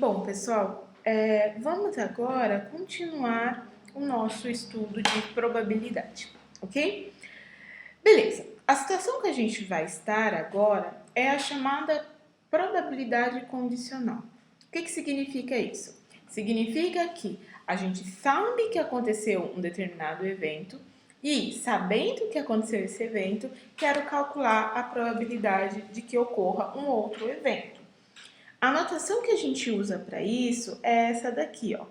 Bom, pessoal, vamos agora continuar o nosso estudo de probabilidade, ok? Beleza, a situação que a gente vai estar agora é a chamada probabilidade condicional. O que significa isso? Significa que a gente sabe que aconteceu um determinado evento e, sabendo que aconteceu esse evento, quero calcular a probabilidade de que ocorra um outro evento. A notação que a gente usa para isso é essa daqui, ó.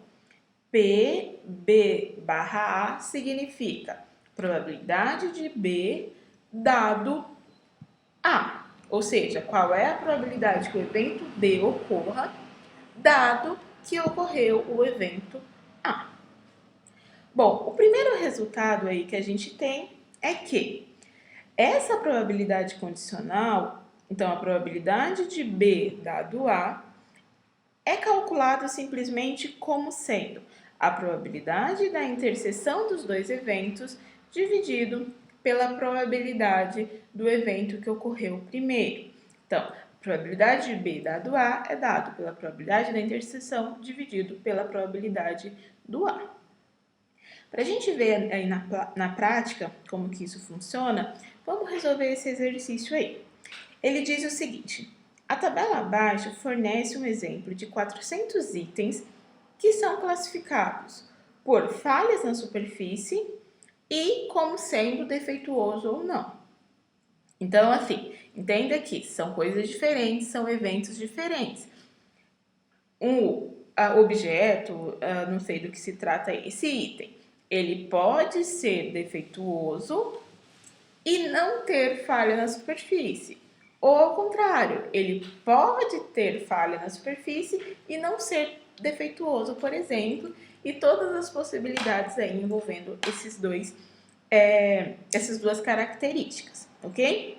PB/A significa probabilidade de B dado A. Ou seja, qual é a probabilidade que o evento D ocorra, dado que ocorreu o evento A. Bom, o primeiro resultado aí que a gente tem é que essa probabilidade condicional, então a probabilidade de B dado A, é calculado simplesmente como sendo a probabilidade da interseção dos dois eventos dividido pela probabilidade do evento que ocorreu primeiro. Então, a probabilidade de B dado A é dado pela probabilidade da interseção dividido pela probabilidade do A. Para a gente ver aí na prática como que isso funciona, vamos resolver esse exercício aí. Ele diz o seguinte: a tabela abaixo fornece um exemplo de 400 itens que são classificados por falhas na superfície e como sendo defeituoso ou não. Então, assim, entenda que são coisas diferentes, são eventos diferentes. Um objeto, não sei do que se trata esse item, ele pode ser defeituoso e não ter falha na superfície. Ou ao contrário, ele pode ter falha na superfície e não ser defeituoso, por exemplo, e todas as possibilidades aí envolvendo essas duas características, ok?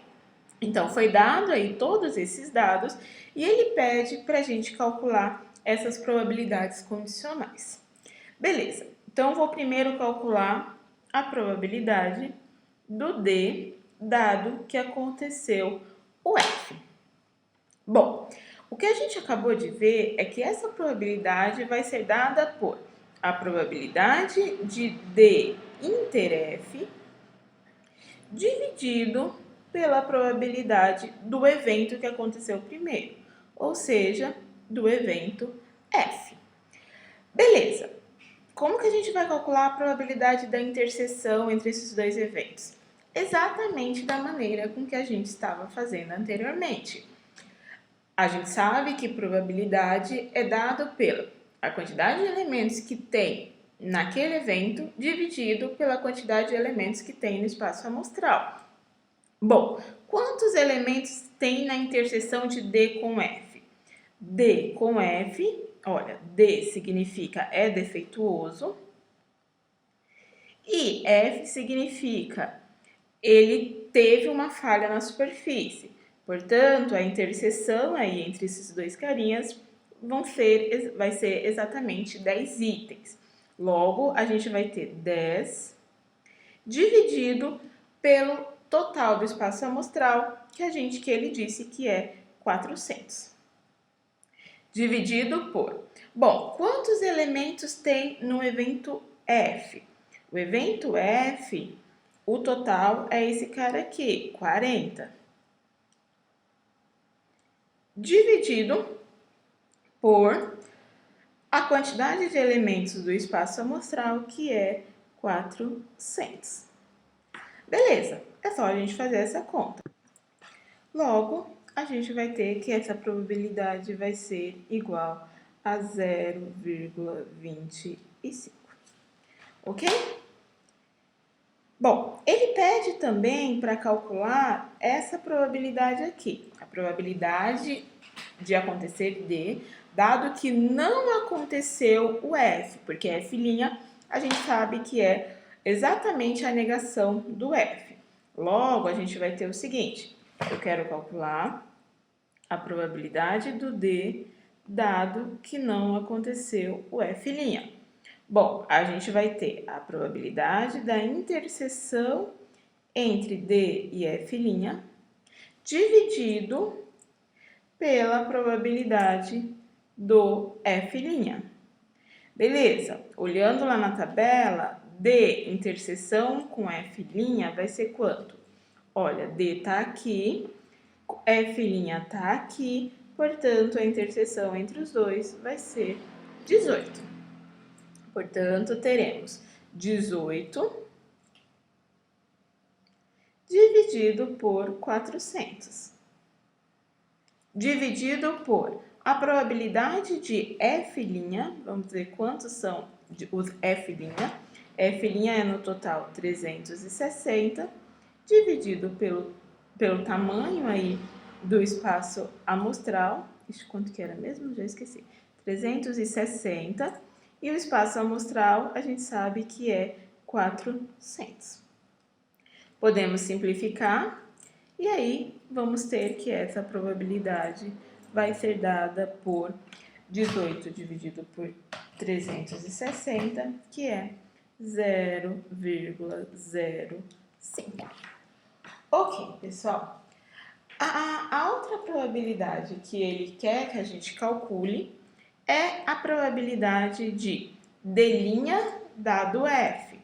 Então, foi dado aí todos esses dados e ele pede para a gente calcular essas probabilidades condicionais. Beleza, então vou primeiro calcular a probabilidade do D, dado que aconteceu o F. Bom, o que a gente acabou de ver é que essa probabilidade vai ser dada por a probabilidade de D inter F dividido pela probabilidade do evento que aconteceu primeiro, ou seja, do evento F. Beleza, como que a gente vai calcular a probabilidade da interseção entre esses dois eventos? Exatamente da maneira com que a gente estava fazendo anteriormente. A gente sabe que probabilidade é dada pela a quantidade de elementos que tem naquele evento dividido pela quantidade de elementos que tem no espaço amostral. Bom, quantos elementos tem na interseção de D com F? D com F, olha, D significa é defeituoso e F significa ele teve uma falha na superfície. Portanto, a interseção aí entre esses dois carinhas vai ser exatamente 10 itens. Logo, a gente vai ter 10 dividido pelo total do espaço amostral, que ele disse que é 400. Dividido por... Bom, quantos elementos tem no evento F? O evento F, o total é esse cara aqui, 40. Dividido por a quantidade de elementos do espaço amostral, que é 400. Beleza, é só a gente fazer essa conta. Logo, a gente vai ter que essa probabilidade vai ser igual a 0,25, ok? Bom, ele pede também para calcular essa probabilidade aqui, a probabilidade de acontecer D, dado que não aconteceu o F, porque F' a gente sabe que é exatamente a negação do F. Logo, a gente vai ter o seguinte: eu quero calcular a probabilidade do D, dado que não aconteceu o F'. Bom, a gente vai ter a probabilidade da interseção entre D e F' dividido pela probabilidade do F'. Beleza, olhando lá na tabela, D interseção com F' vai ser quanto? Olha, D tá aqui, F' tá aqui, portanto, a interseção entre os dois vai ser 18. Portanto, teremos 18 dividido por 400. Dividido por a probabilidade de F', vamos ver quantos são os F'. F' é no total 360, dividido pelo tamanho aí do espaço amostral. Ixi, quanto que era mesmo? Já esqueci. 360. E o espaço amostral, a gente sabe que é 400. Podemos simplificar e aí vamos ter que essa probabilidade vai ser dada por 18 dividido por 360, que é 0,05. Ok, pessoal. A outra probabilidade que ele quer que a gente calcule é a probabilidade de D' dado F.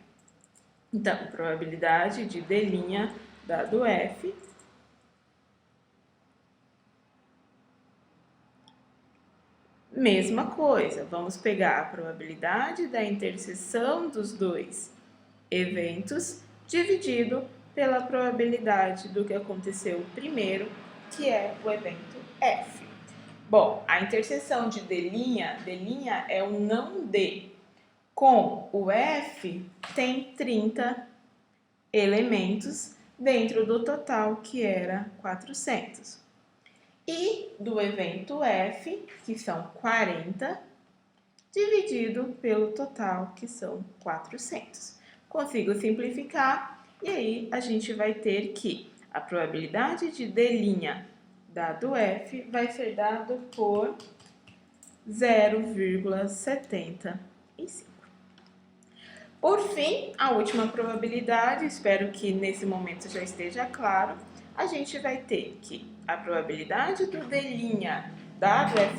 Então, probabilidade de D' dado F mesma coisa, vamos pegar a probabilidade da interseção dos dois eventos dividido pela probabilidade do que aconteceu primeiro, que é o evento F. Bom, a interseção de D', é o não D, com o F tem 30 elementos dentro do total que era 400. E do evento F, que são 40, dividido pelo total, que são 400. Consigo simplificar e aí a gente vai ter que a probabilidade de D' dado F vai ser dado por 0,75. Por fim, a última probabilidade, espero que nesse momento já esteja claro, a gente vai ter que a probabilidade do D' dado F'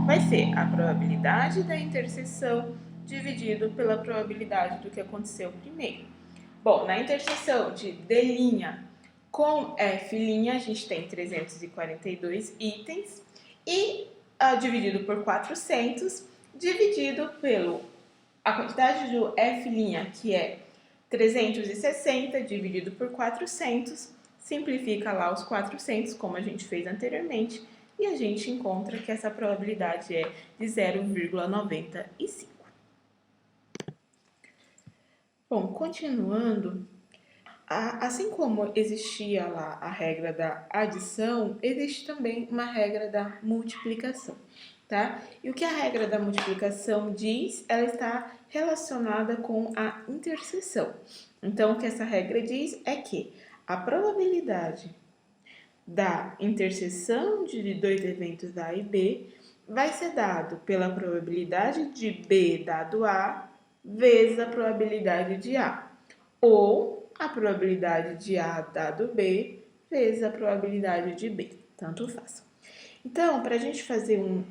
vai ser a probabilidade da interseção dividido pela probabilidade do que aconteceu primeiro. Bom, na interseção de D' com F', a gente tem 342 itens e dividido por 400, dividido pelo a quantidade do F', que é 360 dividido por 400, simplifica lá os 400, como a gente fez anteriormente, e a gente encontra que essa probabilidade é de 0,95. Bom, continuando, assim como existia lá a regra da adição, existe também uma regra da multiplicação, tá? E o que a regra da multiplicação diz? Ela está relacionada com a interseção. Então, o que essa regra diz é que a probabilidade da interseção de dois eventos A e B vai ser dado pela probabilidade de B dado A vezes a probabilidade de A, ou a probabilidade de A dado B vezes a probabilidade de B, tanto faz. Então, para a gente fazer um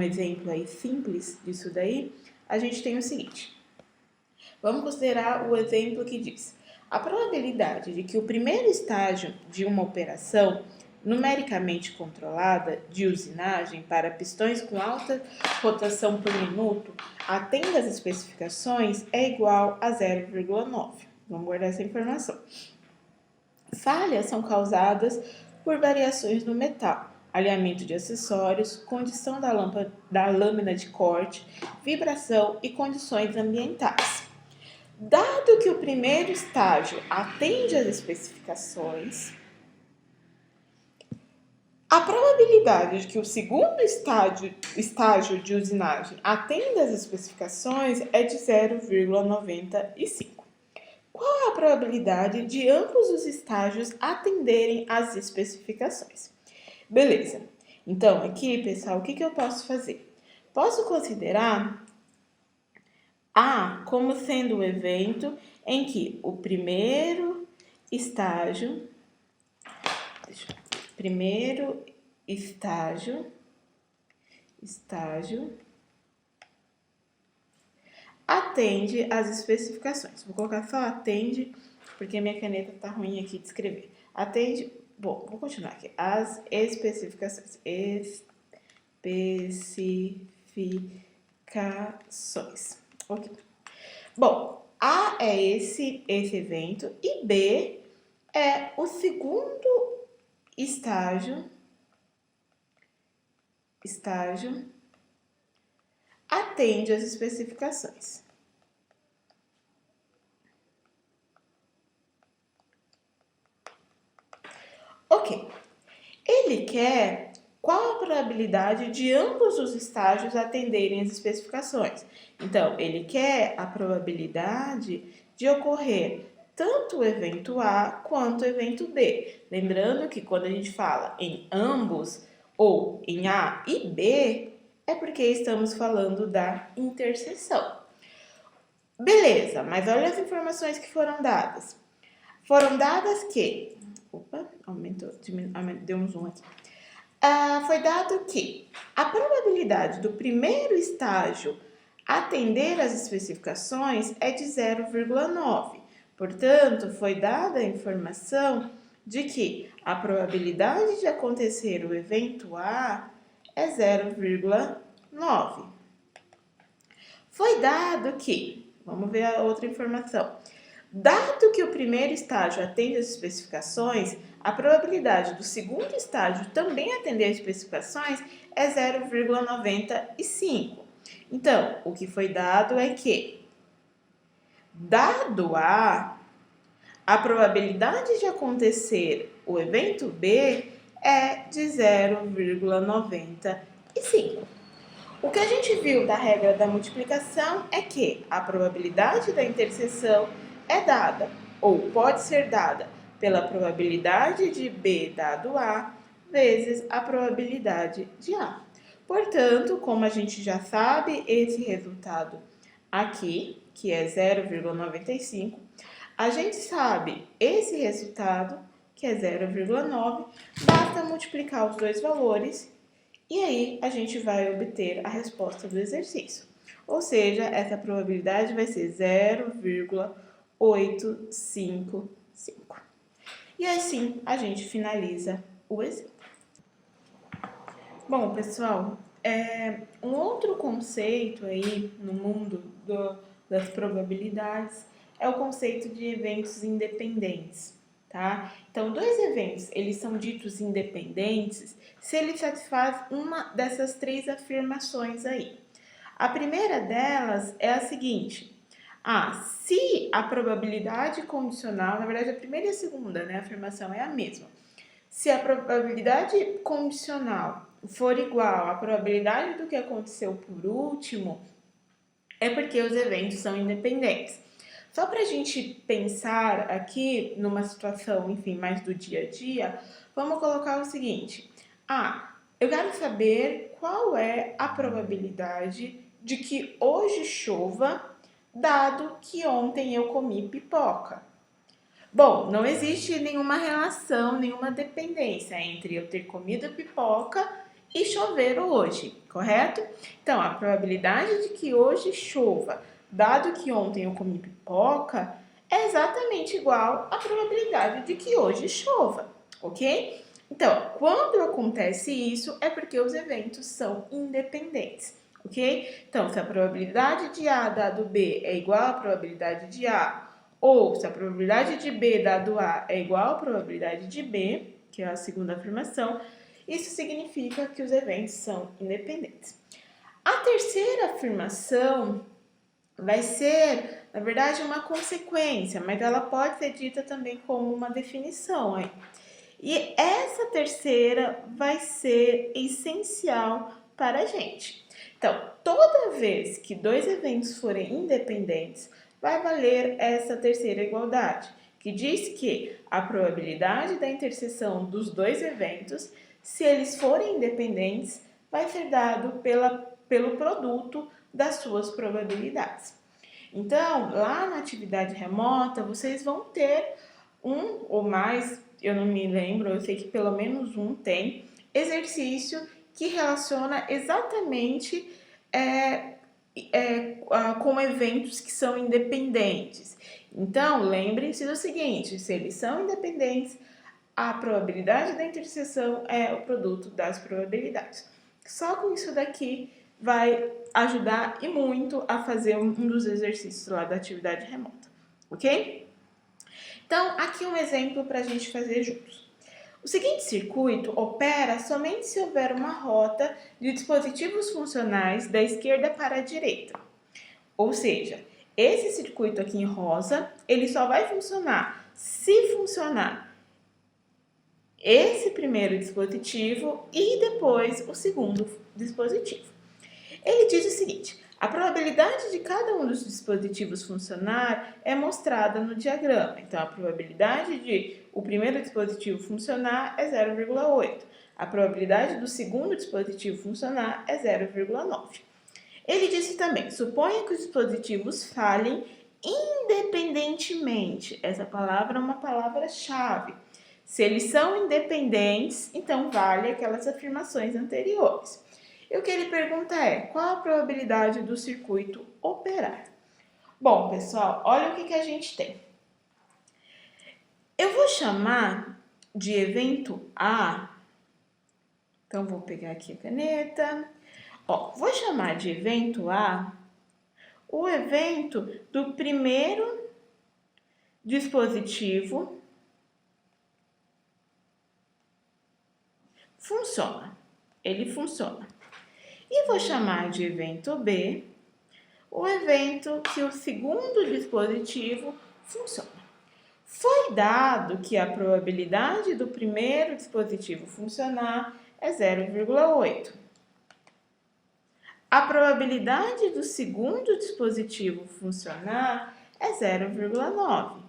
exemplo aí simples disso daí, a gente tem o seguinte. Vamos considerar o exemplo que diz: a probabilidade de que o primeiro estágio de uma operação numericamente controlada de usinagem para pistões com alta rotação por minuto atenda às especificações é igual a 0,9. Vamos guardar essa informação. Falhas são causadas por variações no metal, alinhamento de acessórios, condição da lâmina de corte, vibração e condições ambientais. Dado que o primeiro estágio atende às especificações, a probabilidade de que o segundo estágio de usinagem atenda às especificações é de 0,95. Qual é a probabilidade de ambos os estágios atenderem às especificações? Beleza. Então, aqui, pessoal, o que eu posso fazer? Posso considerar A como sendo o evento em que o primeiro estágio estágio atende às especificações. Vou colocar só atende, porque minha caneta tá ruim aqui de escrever. Atende, bom, vou continuar aqui. As especificações. Especificações. Ok. Bom, A é esse evento e B é o segundo estágio atende às especificações. Ok. Ele quer qual a probabilidade de ambos os estágios atenderem às especificações. Então, ele quer a probabilidade de ocorrer tanto o evento A quanto o evento B. Lembrando que quando a gente fala em ambos ou em A e B, é porque estamos falando da interseção. Beleza, mas olha as informações que foram dadas. Foram dadas que... Opa, aumentou, deu um zoom aqui. Foi dado que a probabilidade do primeiro estágio atender às especificações é de 0,9. Portanto, foi dada a informação de que a probabilidade de acontecer o evento A é 0,9. Foi dado que, vamos ver a outra informação, dado que o primeiro estágio atende às especificações, a probabilidade do segundo estágio também atender às especificações é 0,95. Então, o que foi dado é que, dado A, a probabilidade de acontecer o evento B é de 0,95. O que a gente viu da regra da multiplicação é que a probabilidade da interseção é dada, ou pode ser dada, pela probabilidade de B dado A, vezes a probabilidade de A. Portanto, como a gente já sabe, esse resultado aqui, que é 0,95, a gente sabe esse resultado, que é 0,9, basta multiplicar os dois valores e aí a gente vai obter a resposta do exercício. Ou seja, essa probabilidade vai ser 0,855. E assim a gente finaliza o exemplo. Bom, pessoal, um outro conceito aí no mundo das probabilidades é o conceito de eventos independentes, tá? Então, dois eventos, eles são ditos independentes se eles satisfazem uma dessas três afirmações aí. A primeira delas é a seguinte: se a probabilidade condicional, na verdade a primeira e a segunda, né, a afirmação é a mesma. Se a probabilidade condicional for igual à probabilidade do que aconteceu por último, é porque os eventos são independentes. Só para a gente pensar aqui numa situação, enfim, mais do dia a dia, vamos colocar o seguinte: eu quero saber qual é a probabilidade de que hoje chova, dado que ontem eu comi pipoca. Bom, não existe nenhuma relação, nenhuma dependência entre eu ter comido pipoca e chover hoje, correto? Então, a probabilidade de que hoje chova, dado que ontem eu comi pipoca, é exatamente igual à probabilidade de que hoje chova, ok? Então, quando acontece isso, é porque os eventos são independentes, ok? Então, se a probabilidade de A dado B é igual à probabilidade de A, ou se a probabilidade de B dado A é igual à probabilidade de B, que é a segunda afirmação, isso significa que os eventos são independentes. A terceira afirmação vai ser, na verdade, uma consequência, mas ela pode ser dita também como uma definição. Hein? E essa terceira vai ser essencial para a gente. Então, toda vez que dois eventos forem independentes, vai valer essa terceira igualdade, que diz que a probabilidade da interseção dos dois eventos, se eles forem independentes, vai ser dado pelo produto das suas probabilidades. Então, lá na atividade remota, vocês vão ter um ou mais, eu não me lembro, eu sei que pelo menos um tem, exercício que relaciona exatamente com eventos que são independentes. Então, lembrem-se do seguinte, se eles são independentes, a probabilidade da interseção é o produto das probabilidades. Só com isso daqui vai ajudar e muito a fazer um dos exercícios lá da atividade remota, ok? Então, aqui um exemplo para a gente fazer juntos. O seguinte circuito opera somente se houver uma rota de dispositivos funcionais da esquerda para a direita. Ou seja, esse circuito aqui em rosa, ele só vai funcionar se funcionar esse primeiro dispositivo e depois o segundo dispositivo. Ele diz o seguinte: a probabilidade de cada um dos dispositivos funcionar é mostrada no diagrama. Então, a probabilidade de o primeiro dispositivo funcionar é 0,8. A probabilidade do segundo dispositivo funcionar é 0,9. Ele disse também: suponha que os dispositivos falhem independentemente. Essa palavra é uma palavra-chave. Se eles são independentes, então vale aquelas afirmações anteriores. E o que ele pergunta é, qual a probabilidade do circuito operar? Bom, pessoal, olha o que a gente tem. Eu vou chamar de evento A. Então, vou pegar aqui a caneta. Vou chamar de evento A o evento do primeiro dispositivo funciona. Ele funciona. E vou chamar de evento B o evento que o segundo dispositivo funciona. Foi dado que a probabilidade do primeiro dispositivo funcionar é 0,8. A probabilidade do segundo dispositivo funcionar é 0,9.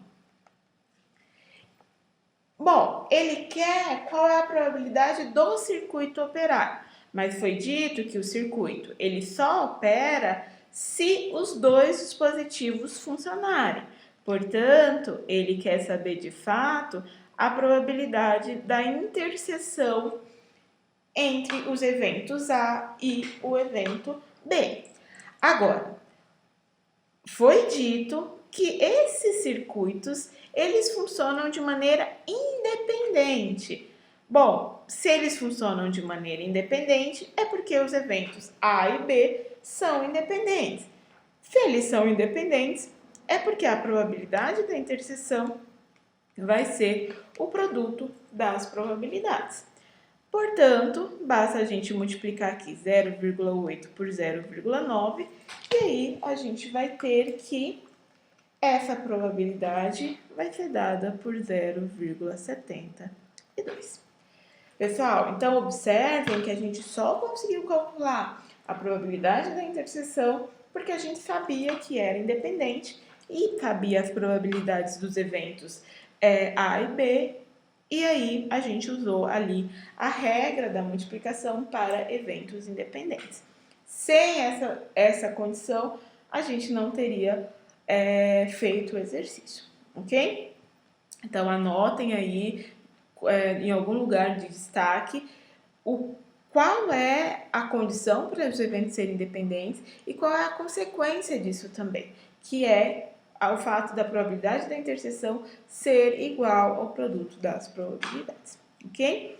Bom, ele quer qual é a probabilidade do circuito operar, mas foi dito que o circuito ele só opera se os dois dispositivos funcionarem. Portanto, ele quer saber de fato a probabilidade da interseção entre os eventos A e o evento B. Agora, foi dito que esses circuitos eles funcionam de maneira independente. Bom, se eles funcionam de maneira independente, é porque os eventos A e B são independentes. Se eles são independentes, é porque a probabilidade da interseção vai ser o produto das probabilidades. Portanto, basta a gente multiplicar aqui 0,8 por 0,9 e aí a gente vai ter que essa probabilidade vai ser dada por 0,72. Pessoal, então observem que a gente só conseguiu calcular a probabilidade da interseção porque a gente sabia que era independente e sabia as probabilidades dos eventos A e B, e aí a gente usou ali a regra da multiplicação para eventos independentes. Sem essa condição, a gente não teria feito o exercício, ok? Então, anotem aí em algum lugar de destaque qual é a condição para os eventos serem independentes e qual é a consequência disso também, que é o fato da probabilidade da interseção ser igual ao produto das probabilidades, ok?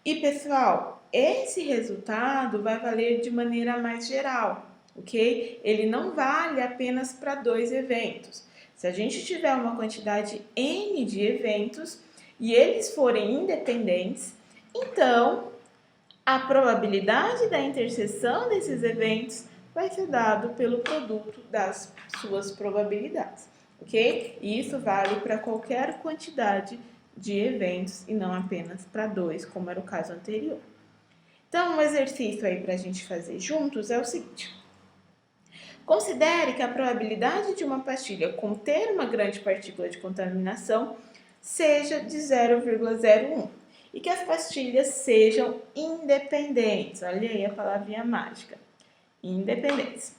E, pessoal, esse resultado vai valer de maneira mais geral, ok? Ele não vale apenas para dois eventos. Se a gente tiver uma quantidade N de eventos e eles forem independentes, então a probabilidade da interseção desses eventos vai ser dado pelo produto das suas probabilidades, ok? E isso vale para qualquer quantidade de eventos e não apenas para dois, como era o caso anterior. Então, um exercício aí para a gente fazer juntos é o seguinte. Considere que a probabilidade de uma pastilha conter uma grande partícula de contaminação seja de 0,01 e que as pastilhas sejam independentes. Olha aí a palavrinha mágica. Independentes.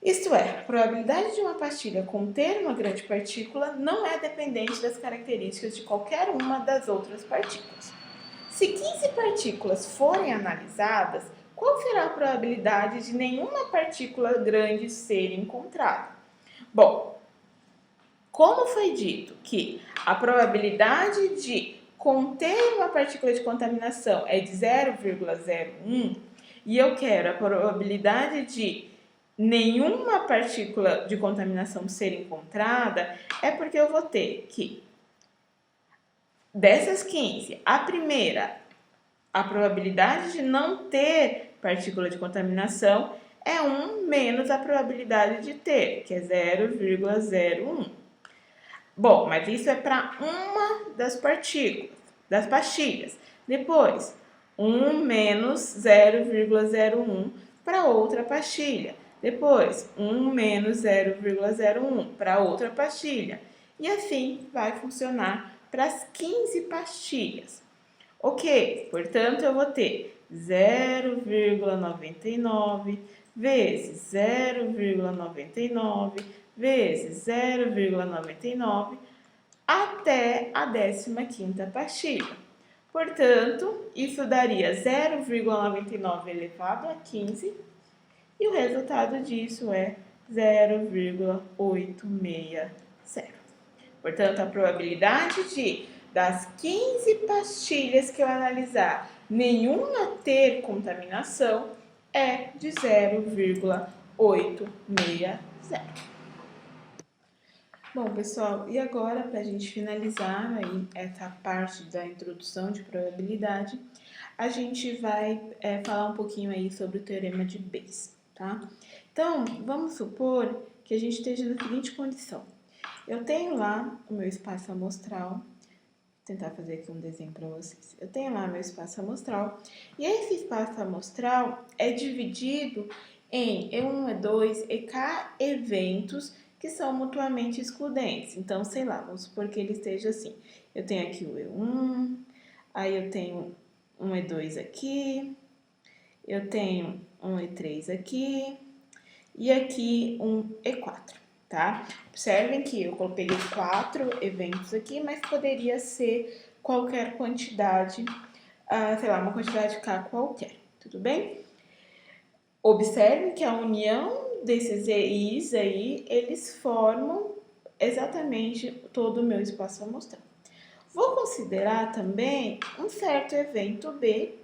Isto é, a probabilidade de uma pastilha conter uma grande partícula não é dependente das características de qualquer uma das outras partículas. Se 15 partículas forem analisadas, qual será a probabilidade de nenhuma partícula grande ser encontrada? Bom, como foi dito que a probabilidade de conter uma partícula de contaminação é de 0,01 e eu quero a probabilidade de nenhuma partícula de contaminação ser encontrada, é porque eu vou ter que, dessas 15, a primeira, a probabilidade de não ter partícula de contaminação é 1 menos a probabilidade de ter, que é 0,01. Bom, mas isso é para uma das partículas, das pastilhas. Depois, 1 menos 0,01 para outra pastilha. Depois, 1 menos 0,01 para outra pastilha. E assim vai funcionar para as 15 pastilhas. Ok, portanto, eu vou ter 0,99 vezes 0,99 vezes 0,99 até a 15ª pastilha. Portanto, isso daria 0,99 elevado a 15 e o resultado disso é 0,860. Portanto, a probabilidade de, das 15 pastilhas que eu analisar, nenhuma ter contaminação é de 0,860. Bom, pessoal, e agora, para a gente finalizar aí essa parte da introdução de probabilidade, a gente vai falar um pouquinho aí sobre o teorema de Bayes, tá? Então, vamos supor que a gente esteja na seguinte condição. Eu tenho lá o meu espaço amostral, vou tentar fazer aqui um desenho para vocês. Eu tenho lá meu espaço amostral, e esse espaço amostral é dividido em E1, E2, EK eventos que são mutuamente excludentes. Então, sei lá, vamos supor que ele esteja assim. Eu tenho aqui o E1, aí eu tenho um E2 aqui, eu tenho um E3 aqui, e aqui um E4. Tá? Observem que eu coloquei 4 eventos aqui, mas poderia ser qualquer quantidade, sei lá, uma quantidade K qualquer, tudo bem? Observem que a união desses EIs aí, eles formam exatamente todo o meu espaço amostral. Vou considerar também um certo evento B,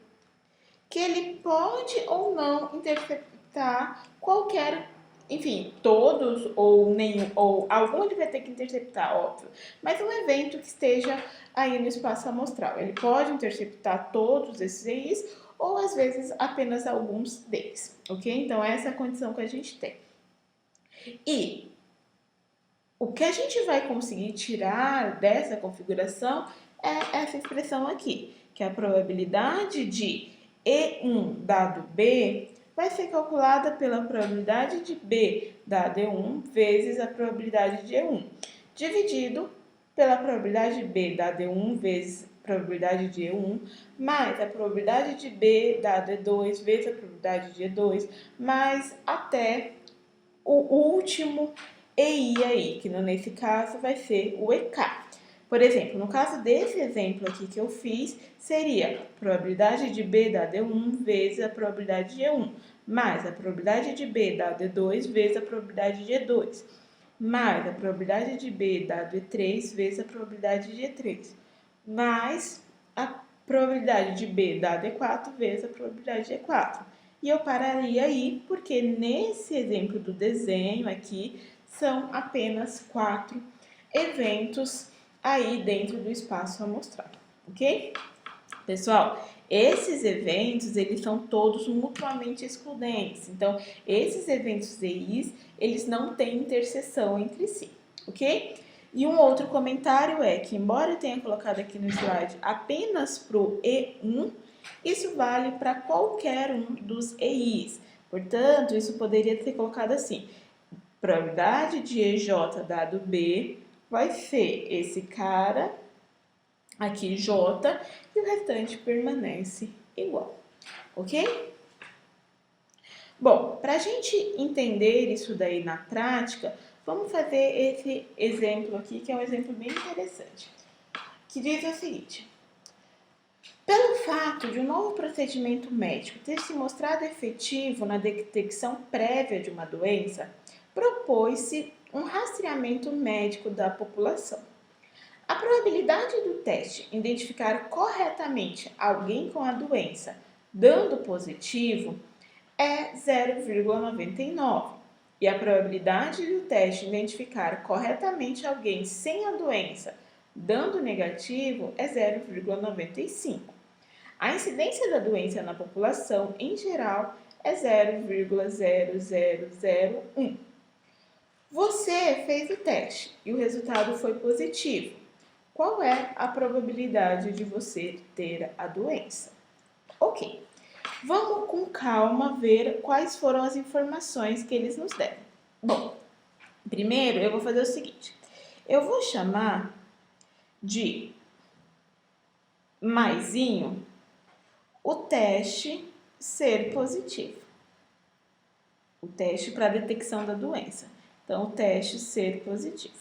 que ele pode ou não interceptar qualquer, enfim, todos ou nenhum, ou algum ele vai ter que interceptar, óbvio, mas um evento que esteja aí no espaço amostral. Ele pode interceptar todos esses EIs ou às vezes apenas alguns deles, ok? Então essa é a condição que a gente tem. E o que a gente vai conseguir tirar dessa configuração é essa expressão aqui, que é a probabilidade de E1 dado B vai ser calculada pela probabilidade de B dado E1 vezes a probabilidade de E1, dividido pela probabilidade de B dado E1 vezes a probabilidade de E1, mais a probabilidade de B dado E2 vezes a probabilidade de E2, mais até o último EI aí, que nesse caso vai ser o EK. Por exemplo, no caso desse exemplo aqui que eu fiz, seria a probabilidade de B dado E1 vezes a probabilidade de E1, mais a probabilidade de B dado E2 vezes a probabilidade de E2, mais a probabilidade de B dado E3 vezes a probabilidade de E3, mais a probabilidade de B dado E4 vezes a probabilidade de E4. E eu pararia aí, porque nesse exemplo do desenho aqui, são apenas 4 eventos aí dentro do espaço amostral, ok? Pessoal, esses eventos, eles são todos mutuamente excludentes. Então, esses eventos EIs, eles não têm interseção entre si, ok? E um outro comentário é que, embora eu tenha colocado aqui no slide apenas para o E1, isso vale para qualquer um dos EIs. Portanto, isso poderia ser colocado assim: probabilidade de EJ dado B vai ser esse cara aqui, J, e o restante permanece igual, ok? Bom, para a gente entender isso daí na prática, vamos fazer esse exemplo aqui, que é um exemplo bem interessante, que diz o seguinte: Pelo fato de um novo procedimento médico ter se mostrado efetivo na detecção prévia de uma doença, propôs-se um rastreamento médico da população. A probabilidade do teste identificar corretamente alguém com a doença dando positivo é 0,99 e a probabilidade do teste identificar corretamente alguém sem a doença dando negativo é 0,95. A incidência da doença na população em geral é 0,0001. Você fez o teste e o resultado foi positivo. Qual é a probabilidade de você ter a doença? Ok, vamos com calma ver quais foram as informações que eles nos deram. Bom, primeiro eu vou fazer o seguinte, eu vou chamar de maisinho o teste ser positivo. O teste para detecção da doença. Então, o teste ser positivo.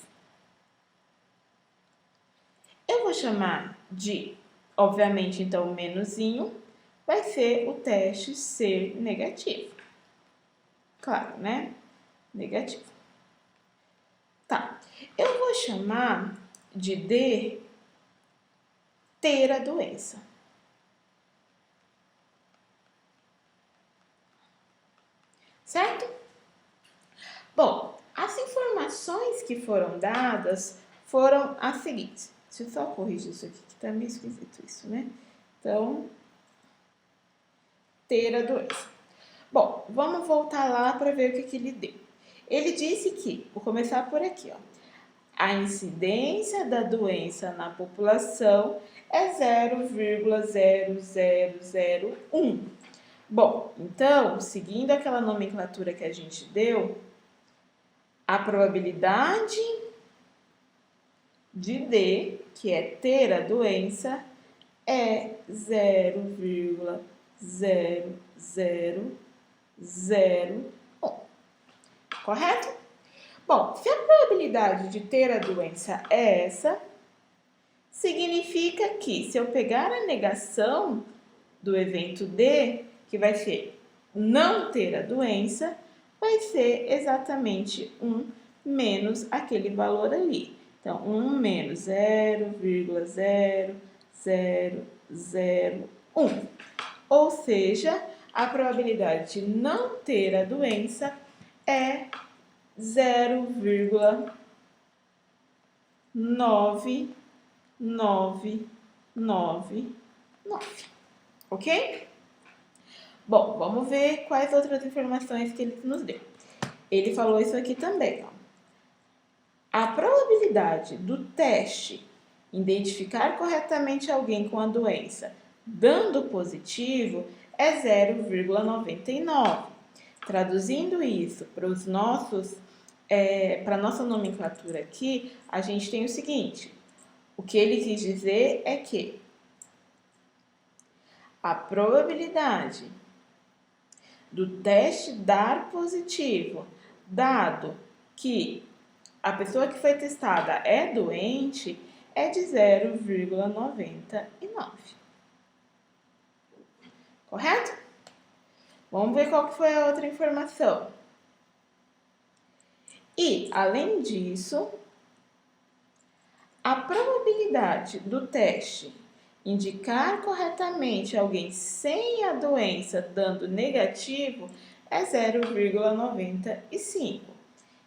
Eu vou chamar de, obviamente, então, o menuzinho vai ser o teste ser negativo. Claro, né? Negativo. Tá. Eu vou chamar de D ter a doença. Certo? Bom, as informações que foram dadas foram as seguintes. Deixa eu só corrigir isso aqui, que tá meio esquisito isso, né? Então, ter a doença. Bom, vamos voltar lá para ver o que ele deu. Ele disse que, vou começar por aqui, ó. A incidência da doença na população é 0,0001. Bom, então, seguindo aquela nomenclatura que a gente deu, a probabilidade de D, que é ter a doença, é 0,0001. Correto? Bom, se a probabilidade de ter a doença é essa, significa que se eu pegar a negação do evento D, que vai ser não ter a doença, vai ser exatamente 1 menos aquele valor ali. Então, 1 menos 0,0001. Ou seja, a probabilidade de não ter a doença é 0,9999. Ok? Bom, vamos ver quais outras informações que ele nos deu. Ele falou isso aqui também, ó. A probabilidade do teste identificar corretamente alguém com a doença dando positivo é 0,99. Traduzindo isso para os nossos, para a nossa nomenclatura aqui, a gente tem o seguinte: o que ele quis dizer é que a probabilidade do teste dar positivo, dado que a pessoa que foi testada é doente, é de 0,99. Correto? Vamos ver qual que foi a outra informação. E, além disso, a probabilidade do teste indicar corretamente alguém sem a doença dando negativo é 0,95.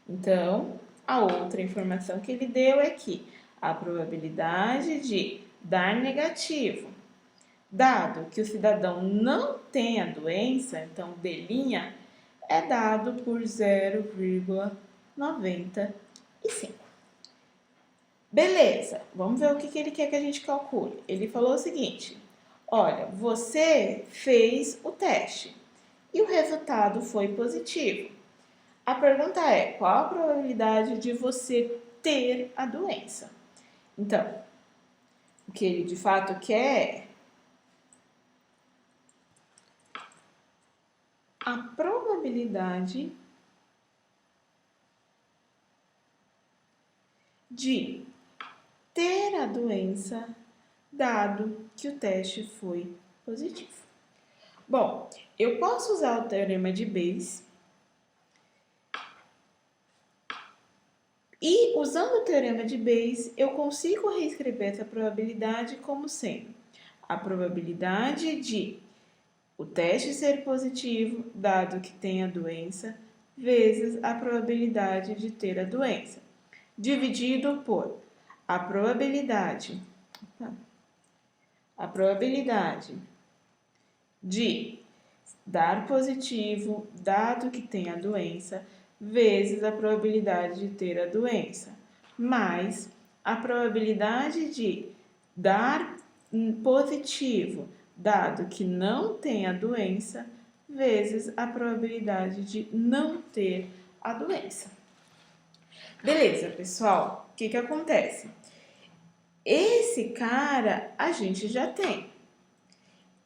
Então, a outra informação que ele deu é que a probabilidade de dar negativo, dado que o cidadão não tem a doença, então D', é dado por 0,95. Beleza, vamos ver o que ele quer que a gente calcule. Ele falou o seguinte: olha, você fez o teste e o resultado foi positivo. A pergunta é: qual a probabilidade de você ter a doença? Então, o que ele de fato quer é a probabilidade de ter a doença dado que o teste foi positivo. Bom, eu posso usar o teorema de Bayes e, usando o teorema de Bayes, eu consigo reescrever essa probabilidade como sendo a probabilidade de o teste ser positivo, dado que tem a doença, vezes a probabilidade de ter a doença, dividido por a probabilidade de dar positivo, dado que tem a doença, vezes a probabilidade de ter a doença, mais a probabilidade de dar positivo, dado que não tem a doença, vezes a probabilidade de não ter a doença. Beleza, pessoal? O que acontece? Esse cara a gente já tem.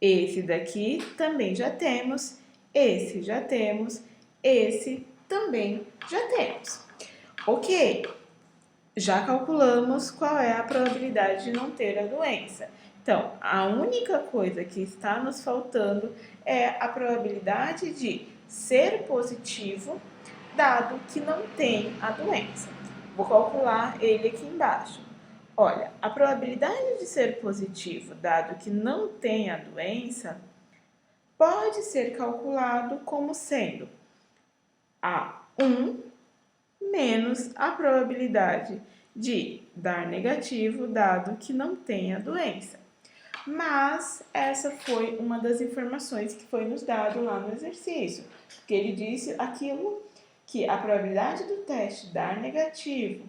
Esse daqui também já temos. Esse já temos. Esse também já temos. Ok, já calculamos qual é a probabilidade de não ter a doença. Então, a única coisa que está nos faltando é a probabilidade de ser positivo, dado que não tem a doença. Vou calcular ele aqui embaixo. Olha, a probabilidade de ser positivo, dado que não tem a doença, pode ser calculado como sendo a 1 menos a probabilidade de dar negativo, dado que não tem a doença. Mas essa foi uma das informações que foi nos dado lá no exercício, porque ele disse aquilo que a probabilidade do teste dar negativo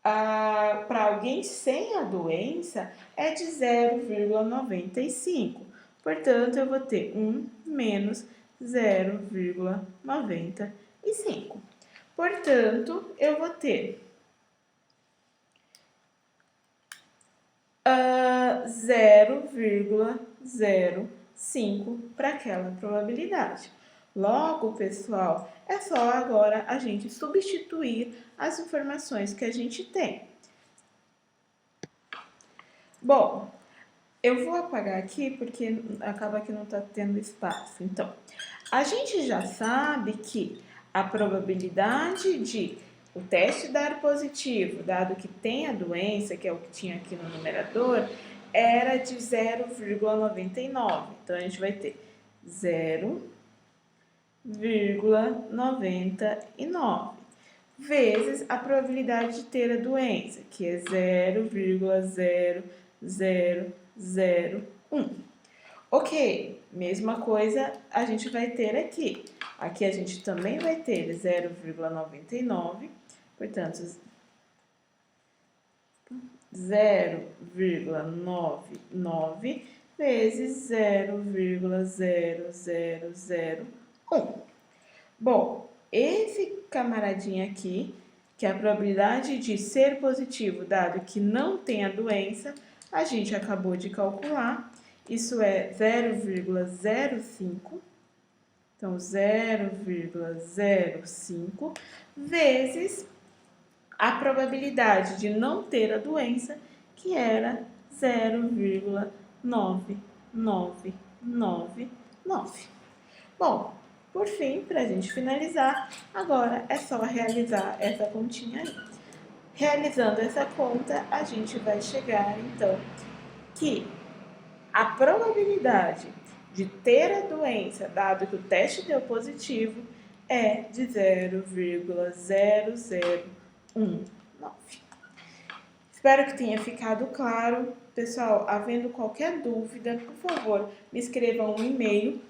para alguém sem a doença é de 0,95. Portanto, eu vou ter 1 menos 0,95. Portanto, eu vou ter 0,05 para aquela probabilidade. Logo, pessoal, é só agora a gente substituir as informações que a gente tem. Bom, eu vou apagar aqui porque acaba que não está tendo espaço. Então, a gente já sabe que a probabilidade de o teste dar positivo, dado que tem a doença, que é o que tinha aqui no numerador, era de 0,99. Então, a gente vai ter 0,99 vezes a probabilidade de ter a doença, que é 0,0001. Ok, mesma coisa a gente vai ter aqui. Aqui a gente também vai ter 0,99, portanto, 0,99 vezes 0,0001. Bom, esse camaradinho aqui, que é a probabilidade de ser positivo, dado que não tem a doença, a gente acabou de calcular. Isso é 0,05. Então, 0,05 vezes a probabilidade de não ter a doença, que era 0,9999. Bom, por fim, para a gente finalizar, agora é só realizar essa continha aí. Realizando essa conta, a gente vai chegar, então, que a probabilidade de ter a doença, dado que o teste deu positivo, é de 0,0019. Espero que tenha ficado claro. Pessoal, havendo qualquer dúvida, por favor, me escrevam um e-mail